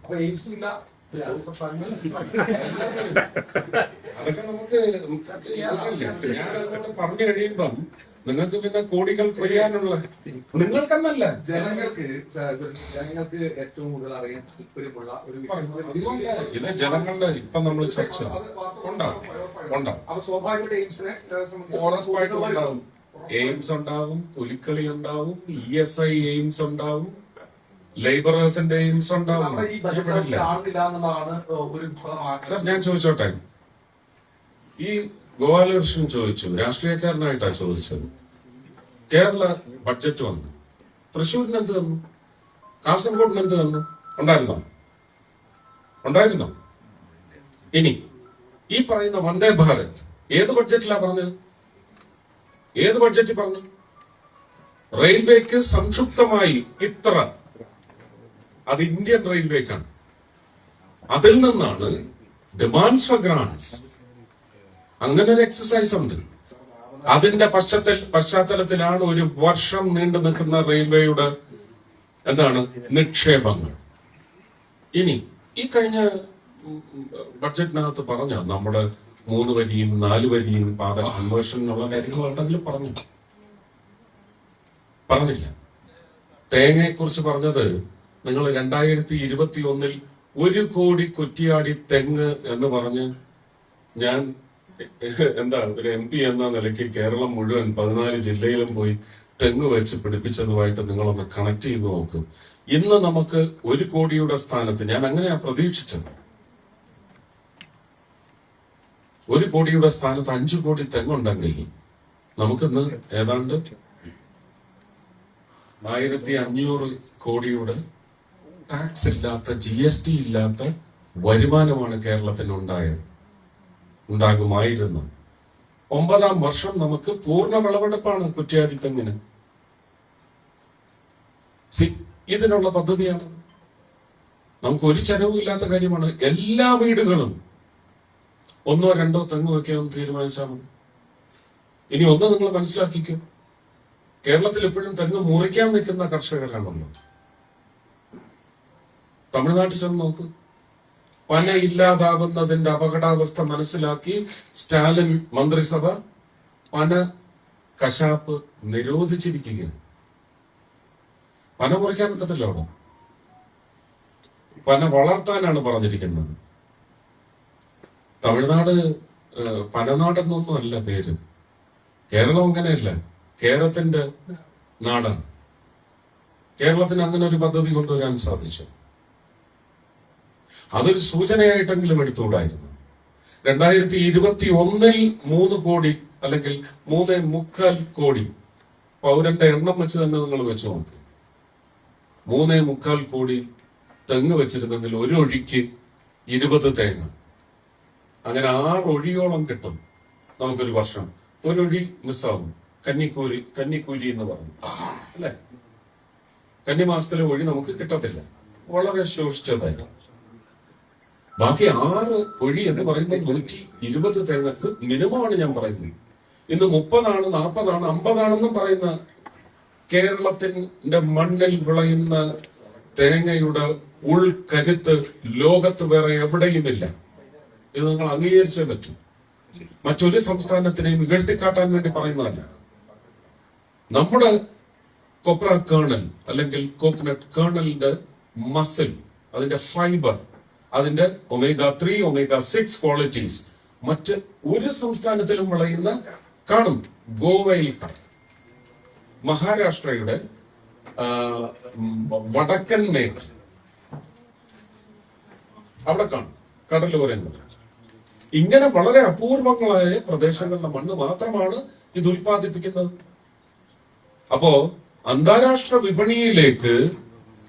അപ്പൊ എയിംസ് ഇല്ല. അതൊക്കെ നമുക്ക് ഞാൻ അതുകൊണ്ട് പറഞ്ഞു കഴിയുമ്പം നിങ്ങൾക്ക് പിന്നെ കോടികൾ കൊയ്യാനുള്ള നിങ്ങൾക്കെന്നല്ല ജനങ്ങൾക്ക് ഏറ്റവും കൂടുതൽ അറിയാൻ താല്പര്യമുള്ള ഒരു ഇത് ജനങ്ങളുടെ ഇപ്പൊ നമ്മൾ ചർച്ച ഉണ്ടാവും. അപ്പൊ സ്വാഭാവികമായിട്ട് എയിംസിനെ ഉറപ്പായിട്ടും ഉണ്ടാവും. എയിംസ് ഉണ്ടാവും, പുലിക്കളി ഉണ്ടാവും, ESI എയിംസ് ഉണ്ടാവും, ലേബറേഴ്സിന്റെ എയിംസ് ഉണ്ടാവും. സർ ഞാൻ ചോദിച്ചോട്ടെ, ഈ ഗോപാലകൃഷ്ണൻ ചോദിച്ചു, രാഷ്ട്രീയക്കാരനായിട്ടാ ചോദിച്ചത്. കേരള ബഡ്ജറ്റ് വന്നു, തൃശ്ശൂരിന് എന്ത് തന്നു, കാസർഗോഡിന് എന്ത് തന്നു? ഉണ്ടായിരുന്നോ? ഇനി ഈ പറയുന്ന വന്ദേ ഭാരത് ഏത് ബഡ്ജറ്റിലാ പറഞ്ഞത്? ഏത് ബഡ്ജറ്റിൽ പറഞ്ഞു? റെയിൽവേക്ക് സംക്ഷിപ്തമായി ഇത്ര, അത് ഇന്ത്യൻ റെയിൽവേക്കാണ്. അതിൽ നിന്നാണ് ഡിമാൻഡ്സ് ഫോർ ഗ്രാന്റ്സ്, അങ്ങനെ ഒരു എക്സസൈസ് ഉണ്ട്. അതിന്റെ പശ്ചാത്തലത്തിലാണ് ഒരു വർഷം നീണ്ടു നിൽക്കുന്ന റെയിൽവേയുടെ നിക്ഷേപങ്ങൾ. ഇനി ഈ കഴിഞ്ഞ ബഡ്ജറ്റിനകത്ത് പറഞ്ഞ നമ്മുടെ 3 വരിയും 4 വരിയും പാത കൺവേർഷൻ എന്നുള്ള കാര്യങ്ങൾ ഉണ്ടെങ്കിലും പറഞ്ഞില്ല. തേങ്ങയെ കുറിച്ച് പറഞ്ഞത് നിങ്ങൾ 2021 1 കോടി കുറ്റിയാടി തെങ്ങ് എന്ന് പറഞ്ഞ് ഞാൻ ഒരു MP എന്ന നിലയ്ക്ക് കേരളം മുഴുവൻ 14 ജില്ലയിലും പോയി തെങ്ങ് വെച്ച് പിടിപ്പിച്ചതുമായിട്ട് നിങ്ങളൊന്ന് കണക്ട് ചെയ്ത് നോക്കും. ഇന്ന് നമുക്ക് 1 കോടിയുടെ സ്ഥാനത്ത്, ഞാൻ അങ്ങനെയാ പ്രതീക്ഷിച്ചത്, 1 കോടിയുടെ സ്ഥാനത്ത് 5 കോടി തെങ്ങുണ്ടെങ്കിൽ നമുക്കിന്ന് ഏതാണ്ട് 1500 കോടിയുടെ ടാക്സ് ഇല്ലാത്ത, GST ഇല്ലാത്ത വരുമാനമാണ് കേരളത്തിന് ഉണ്ടാകുമായിരുന്നു. 9ാം വർഷം നമുക്ക് പൂർണ്ണ വിളവെടുപ്പാണ് കുറ്റ്യാടി തെങ്ങിന്. ഇതിനുള്ള പദ്ധതിയാണ്. നമുക്ക് ഒരു ചെലവും ഇല്ലാത്ത കാര്യമാണ്. എല്ലാ വീടുകളും 1ഓ 2ഓ തെങ്ങ് വെക്കാമെന്ന് തീരുമാനിച്ചാൽ മതി. ഇനി ഒന്ന് നിങ്ങൾ മനസ്സിലാക്കിക്കും, കേരളത്തിൽ എപ്പോഴും തെങ്ങ് മുറിക്കാൻ നിൽക്കുന്ന കർഷകരാണല്ലോ. തമിഴ്നാട്ടിൽ ചെന്ന് നോക്ക്, പന ഇല്ലാതാവുന്നതിന്റെ അപകടാവസ്ഥ മനസ്സിലാക്കി സ്റ്റാലിൻ മന്ത്രിസഭ പന കശാപ്പ് നിരോധിച്ചിരിക്കുകയാണ്. പന മുറിക്കാൻ പറ്റത്തില്ല അവിടെ, പന വളർത്താനാണ് പറഞ്ഞിരിക്കുന്നത്. തമിഴ്നാട് പനനാടെന്നൊന്നും അല്ല പേര്. കേരളം അങ്ങനെയല്ല, കേരളത്തിന്റെ നാടാണ്. കേരളത്തിന് അങ്ങനെ ഒരു പദ്ധതി കൊണ്ടുവരാൻ സാധിച്ചു. അതൊരു സൂചനയായിട്ടെങ്കിലും എടുത്തുകൂടായിരുന്നു. 2021 3 കോടി അല്ലെങ്കിൽ 3.25 കോടി പൗരന്റെ എണ്ണം വെച്ച് തന്നെ നിങ്ങൾ വെച്ച് നോക്ക്. 3.25 കോടി തെങ്ങ് വെച്ചിരുന്നെങ്കിൽ ഒരു ഒഴിക്ക് 20 തേങ്ങ, അങ്ങനെ 6 ഒഴിയോളം കിട്ടും നമുക്കൊരു വർഷം. ഒരൊഴി മിസ്സാവും, കന്നിക്കൂരി എന്ന് പറഞ്ഞു അല്ലെ. കന്നിമാസത്തിലെ ഒഴി നമുക്ക് കിട്ടത്തില്ല, വളരെ ശോഷിച്ചതായിരുന്നു. ബാക്കി 6 ഒഴി എന്ന് പറയുമ്പോൾ 120 തേങ്ങക്ക് മിനിമമാണ് ഞാൻ പറയുന്നത്. ഇന്ന് 30 40 50 പറയുന്ന കേരളത്തിന്റെ മണ്ണിൽ വിളയുന്ന തേങ്ങയുടെ ഉൾക്കരുത്ത് ലോകത്ത് വേറെ എവിടെയുമില്ല. ഇത് നിങ്ങൾ അംഗീകരിച്ചേ പറ്റൂ. മറ്റൊരു സംസ്ഥാനത്തിനെയും ഇകഴ്ത്തിക്കാട്ടാൻ വേണ്ടി പറയുന്നതല്ല. നമ്മുടെ കൊപ്ര കേണൽ അല്ലെങ്കിൽ കോക്കനട്ട് കേണലിന്റെ മസിൽ, അതിന്റെ ഫൈബർ, അതിന്റെ omega-3 omega-6 ക്വാളിറ്റീസ് മറ്റ് ഒരു സംസ്ഥാനത്തിലും വിളയുന്ന കാണും. ഗോവയിൽ കാണും, മഹാരാഷ്ട്രയുടെ വടക്കൻ മേഖല അവിടെ കാണും, കടലോരങ്ങൾ. ഇങ്ങനെ വളരെ അപൂർവങ്ങളായ പ്രദേശങ്ങളുടെ മണ്ണ് മാത്രമാണ് ഇത് ഉൽപ്പാദിപ്പിക്കുന്നത്. അപ്പോ അന്താരാഷ്ട്ര വിപണിയിലേക്ക്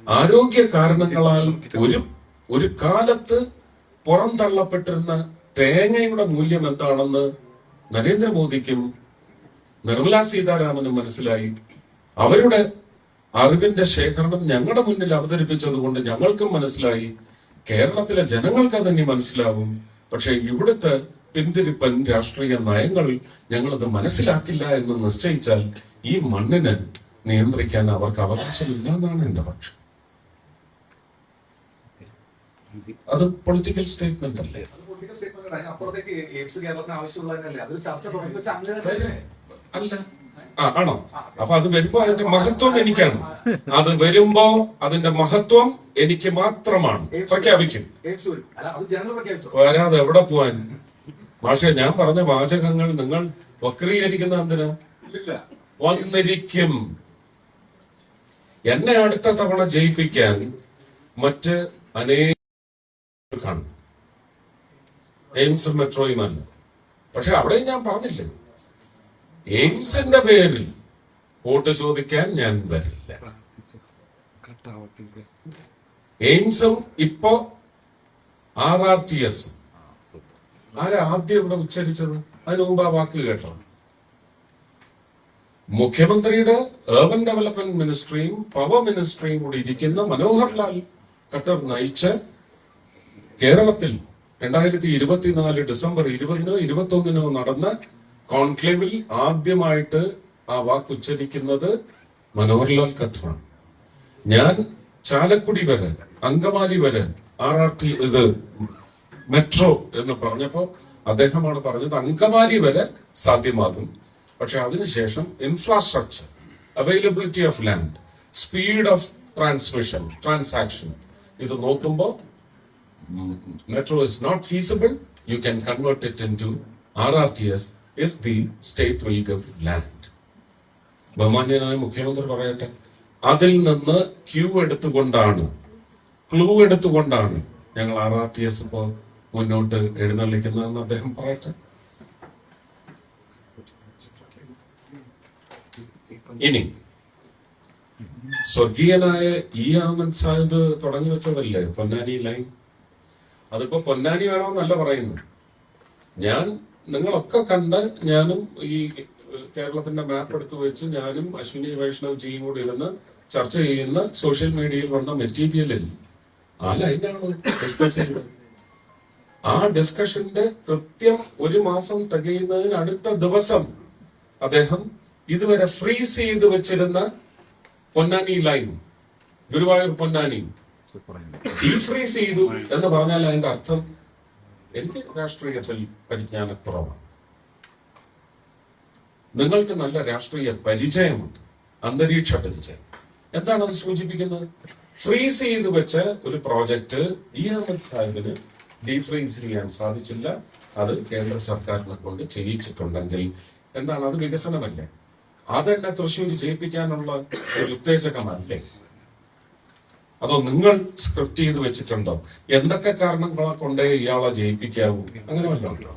ആരോഗ്യ കാരണങ്ങളാൽ ഒരു കാലത്ത് പുറന്തള്ളപ്പെട്ടിരുന്ന തേങ്ങയുടെ മൂല്യം എന്താണെന്ന് നരേന്ദ്രമോദിക്കും നിർമ്മലാ സീതാരാമനും മനസ്സിലായി. അവരുടെ അറിവിന്റെ ശേഖരണം ഞങ്ങളുടെ മുന്നിൽ അവതരിപ്പിച്ചത് കൊണ്ട് ഞങ്ങൾക്കും മനസ്സിലായി. കേരളത്തിലെ ജനങ്ങൾക്ക് തന്നെ മനസ്സിലാവും. പക്ഷെ ഇവിടുത്തെ പിന്തിരിപ്പൻ രാഷ്ട്രീയ നയങ്ങൾ ഞങ്ങളത് മനസ്സിലാക്കില്ല എന്ന് നിശ്ചയിച്ചാൽ ഈ മണ്ണിനെ നിയന്ത്രിക്കാൻ അവർക്ക് അവകാശമില്ല എന്നാണ് എന്റെ പക്ഷം. അത് പൊളിറ്റിക്കൽ സ്റ്റേറ്റ്മെന്റ് അല്ലേ? അത് പൊളിറ്റിക്കൽ സ്റ്റേറ്റ്മെന്റ് ആണ്. അപ്പുറത്തേക്ക് എയിംസ് കേരളത്തിന് ആവശ്യമുള്ളതല്ലേ? അതൊരു ചർച്ച തുടങ്ങി വെച്ച അങ്ങനെ അല്ല. ആണോ? അപ്പൊ അത് വരുമ്പോ അതിന്റെ മഹത്വം എനിക്കാണ്. അത് വരുമ്പോ അതിന്റെ മഹത്വം എനിക്ക് മാത്രമാണ്. പ്രഖ്യാപിക്കും. എയിംസ് വരും. അല്ല, അത് ജനങ്ങൾ പ്രഖ്യാപിച്ചു. വരാതെ എവിടെ പോവാൻ? പക്ഷെ ഞാൻ പറഞ്ഞ വാചകങ്ങൾ നിങ്ങൾ വക്രീകരിക്കുന്ന എന്തിനാ? ഇല്ല, വന്നിരിക്കും. എന്നെ അടുത്ത തവണ ജയിപ്പിക്കാൻ മറ്റ് അനേകം എയിംസും മെട്രോയുമല്ല. പക്ഷെ അവിടെ ഞാൻ പറഞ്ഞില്ലേ, എയിംസിന്റെ പേരിൽ വോട്ട് ചോദിക്കാൻ ഞാൻ വരില്ല. എയിംസും ഇപ്പോ RRTS ആരാ ആദ്യം ഇവിടെ ഉച്ചരിച്ചത്? അതിനു മുമ്പ് ആ വാക്ക് കേട്ടോ? മുഖ്യമന്ത്രിയുടെ ഏർബൻ ഡെവലപ്മെന്റ് മിനിസ്ട്രിയും പവർ മിനിസ്ട്രിയും കൂടി ഇരിക്കുന്ന മനോഹർ ലാൽ ഖട്ടർ നയിച്ച കേരളത്തിൽ 2024 ഡിസംബർ 20-നോ 21-നോ നടന്ന കോൺക്ലേവിൽ ആദ്യമായിട്ട് ആ വാക്ക് ഉച്ചരിക്കുന്നത് മനോഹർലാൽ ഖട്ടറാണ്. ഞാൻ ചാലക്കുടി വരെ, അങ്കമാലി വരെ RRT ഇത് മെട്രോ എന്ന് പറഞ്ഞപ്പോ അദ്ദേഹമാണ് പറഞ്ഞത് അങ്കമാലി വരെ സാധ്യമാകും. പക്ഷെ അതിനുശേഷം infrastructure, availability of land, speed of transmission, transaction, ഇത് നോക്കുമ്പോൾ metro is not feasible. You can convert it into RRTS if the state will give land. ബഹുമാന്യനായ മുഖ്യമന്ത്രി പറയട്ടെ, അതിൽ നിന്ന് ക്യൂ എടുത്തുകൊണ്ടാണ്, ക്ലൂ എടുത്തുകൊണ്ടാണ് ഞങ്ങൾ RRTS ഇപ്പോ മുന്നോട്ട് എഴുന്നള്ളിക്കുന്നതെന്ന് അദ്ദേഹം പറയട്ടെ. ഇനി സ്വർഗീയനായ ആനന്ദ് സാഹിബ് തുടങ്ങി വെച്ചതല്ലേ പൊന്നാനി ലൈൻ? അതിപ്പോ പൊന്നാനി വേണമെന്നല്ല പറയുന്നു. ഞാൻ നിങ്ങളൊക്കെ കണ്ട്, ഞാനും ഈ കേരളത്തിന്റെ മാപ്പ് എടുത്തു വെച്ച് ഞാനും അശ്വിനി വൈഷ്ണവ് ജിയും കൂടി ഇരുന്ന് ചർച്ച ചെയ്യുന്ന സോഷ്യൽ മീഡിയയിൽ വന്ന മെറ്റീരിയലിൽ ആ ലൈനാണ് ഡിസ്കസ് ചെയ്യുന്നത്. ആ ഡിസ്കഷന്റെ കൃത്യം 1 മാസം തികയുന്നതിന് അടുത്ത ദിവസം അദ്ദേഹം ഇതുവരെ ഫ്രീസ് ചെയ്ത് വെച്ചിരുന്ന പൊന്നാനി ലൈൻ, ഗുരുവായൂർ പൊന്നാനി ഡീഫ്രീസ് ചെയ്തു എന്ന് പറഞ്ഞാൽ അതിന്റെ അർത്ഥം, എനിക്ക് രാഷ്ട്രീയത്തിൽ പരിജ്ഞാനക്കുറവാണ്, നിങ്ങൾക്ക് നല്ല രാഷ്ട്രീയ പരിചയമുണ്ട്, അന്തരീക്ഷ പരിചയം. എന്താണ് അത് സൂചിപ്പിക്കുന്നത്? ഫ്രീസ് ചെയ്ത് വെച്ച ഒരു പ്രോജക്റ്റ് ആനന്ദ് സാഹിബിന് ഡീഫ്രീസ് ചെയ്യാൻ സാധിച്ചില്ല. അത് കേന്ദ്ര സർക്കാരിനെ കൊണ്ട് ചെയ്യിച്ചിട്ടുണ്ടെങ്കിൽ എന്താണ് അത്? വികസനമല്ലേ? അതെന്നെ തൃശ്ശൂർ ജയിപ്പിക്കാനുള്ള ഒരു ഉത്തേജകമല്ലേ? അതോ നിങ്ങൾ സ്ക്രിപ്റ്റ് ചെയ്ത് വെച്ചിട്ടുണ്ടോ? എന്തൊക്കെ കാരണങ്ങളെ കൊണ്ടേ ഇയാളെ ജയിപ്പിക്കാവൂ? അങ്ങനെ വല്ലതും ഉണ്ടോ?